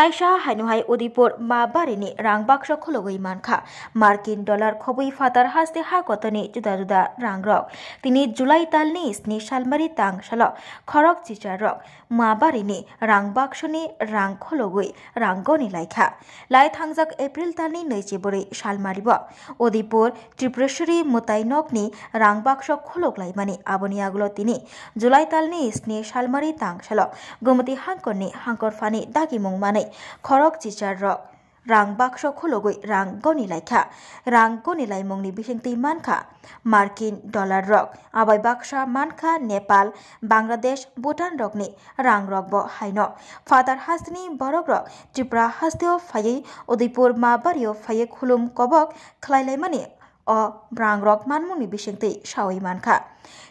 Taisha Hanuhai Udipur Mabarini Rang Baksho Khulogui Manka Markin Dollar Khobui Fatar Haste Hakotani Juda Rang Rock Tini July Talni Sni Shalmari Tang Shalo Khorok Chicha Rock Mabarini Rang Bakshoni Rang Khulogui Rangoni Laika Lai Thangzak April Talni Nechiburi Shalmaribo Udipur Tripreshuri Mutainokni Rang Baksho Khulog Laimani Aboniagulo Tini July Talni Sni Shalmari Tang Shalo Gumati Hankoni Hankor Fani Dagimung Mane Khorok Chichar Rock Rang Baksho Khulogui Rang Goni Laika Rang Goni Laimongni Bishingti Manka Markin Dollar Rock Abai Baksha Manka Nepal Bangladesh Bhutan Rockni Rang Rockbo Haino Father Hastini Borok Rock Tripura Hastio Faye Udipur Mabario Faye Khulum Kobok Khlailaimani O Rang Rock Manmuni Bishingti Shawi Manka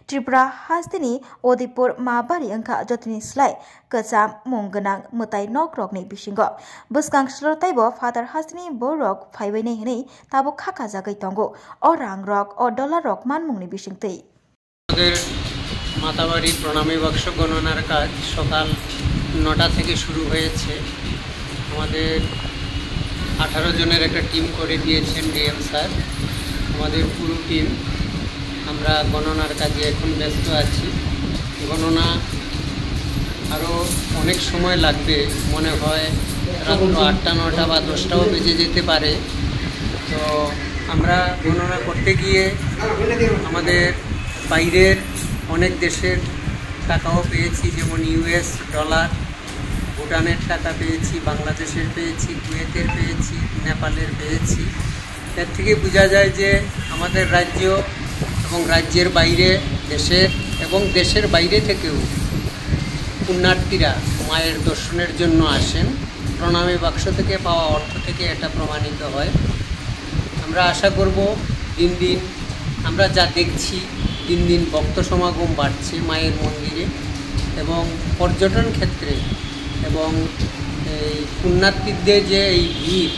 Tripura Hastini Udipur Mabari Angka Jotini Slai Kazam Munganang Mutai Nok Rockni Bishingo Buskang Slotaibo Father Hastini Borok Faywene Hini Tabo Kaka Zagai Tongo O Rang Rock O Dollar Rock Manmuni Bishingti Matabari প্রণামী বাক্স গণনার কাজ সকাল 9টা থেকে শুরু হয়েছে। আমাদের 18 জনের একটা টিম করে দিয়েছেন ডিএম স্যার। আমাদের পুরো টিম আমরা গণনার কাজে এখন ব্যস্ত আছি। গণনা আরও অনেক সময় লাগবে, মনে হয় রাত 8টা 9টা বা 10টাও বেজে যেতে পারে। তো আমরা গণনা করতে গিয়ে আমাদের বাইরের অনেক দেশের টাকাও পেয়েছি, যেমন ইউএস ডলার, ভুটানের টাকা পেয়েছি, বাংলাদেশের পেয়েছি, কুয়েতের পেয়েছি, নেপালের পেয়েছি। এর থেকে বোঝা যায় যে আমাদের রাজ্য এবং রাজ্যের বাইরে দেশের বাইরে থেকেও পুণ্যার্থীরা মায়ের দর্শনের জন্য আসেন। প্রণামী বাক্স থেকে পাওয়া অর্থ থেকে এটা প্রমাণিত হয়। আমরা আশা করব দিন দিন আমরা যা দেখছি দিন দিন ভক্ত সমাগম বাড়ছে মায়ের মন্দিরে এবং পর্যটন ক্ষেত্রে, এবং এই পুণ্যার্থীদের যে এই ভিড়,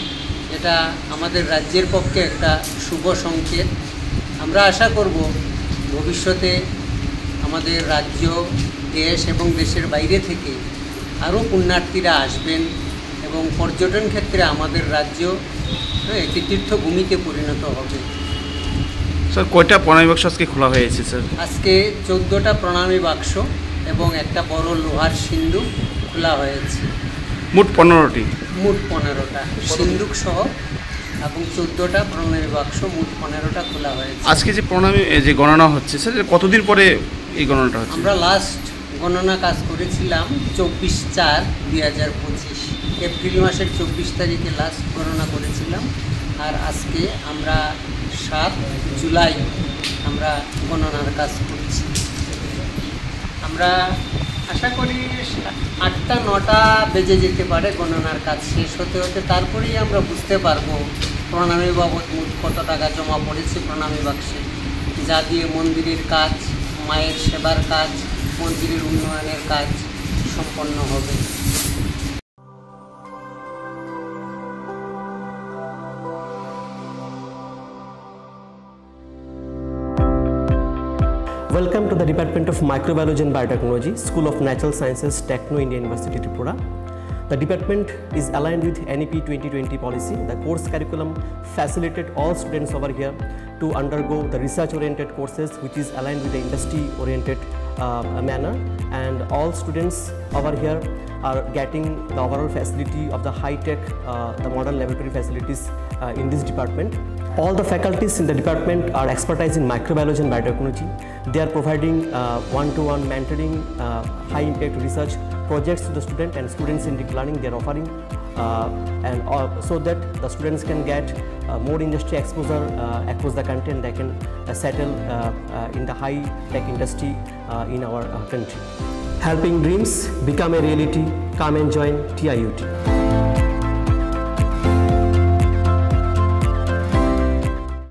এটা আমাদের রাজ্যের পক্ষে একটা শুভ সংকেত। আমরা আশা করব ভবিষ্যতে আমাদের রাজ্য, দেশ এবং দেশের বাইরে থেকে আরও পুণ্যার্থীরা আসবেন এবং পর্যটন ক্ষেত্রে আমাদের রাজ্য একটি তীর্থভূমিতে পরিণত হবে। স্যার কয়টা প্রণামী বাক্স আজকে খোলা হয়েছে স্যার? আজকে 14টা প্রণামী বাক্স এবং একটা বড় লোহার সিন্দুক খোলা হয়েছে। মোট 15টি সিন্দুক সহ এবং 14টা প্রণামী বাক্স, মোট 15টা খোলা হয়েছে। আজকে যে প্রণামী যে গণনা হচ্ছে স্যার, কতদিন পরে এই গণনাটা হচ্ছে? আমরা লাস্ট গণনা কাজ করেছিলাম 24/4/2025 এপ্রিল মাসের 24 তারিখে লাস্ট গণনা করেছিলাম। আর আজকে আমরা 7 জুলাই আমরা গণনার কাজ করছি। আমরা আশা করি 8টা 9টা বেজে যেতে পারে গণনার কাজ শেষ হতে হতে। তারপরেই আমরা বুঝতে পারবো প্রণামী বাবদ মোট কত টাকা জমা পড়েছে প্রণামী বাক্সে, যা দিয়ে মন্দিরের কাজ, মায়ের সেবার কাজ, মন্দিরের উন্নয়নের কাজ সম্পন্ন হবে। Welcome to the Department of Microbiology and Biotechnology, School of Natural Sciences, Techno India University, Tripura. The department is aligned with NEP 2020 policy. The course curriculum facilitated all students over here to undergo the research-oriented courses, which is aligned with the industry-oriented manner, and all students over here are getting the overall facility of the high-tech, the modern laboratory facilities in this department. All the faculties in the department are expertise in microbiology and biotechnology. They are providing one-to-one mentoring, high-impact research projects to the student and student-centric learning they are offering, so that the students can get more industry exposure across the country, and they can settle in the high-tech industry in our country. Helping dreams become a reality. Come and join TIUT.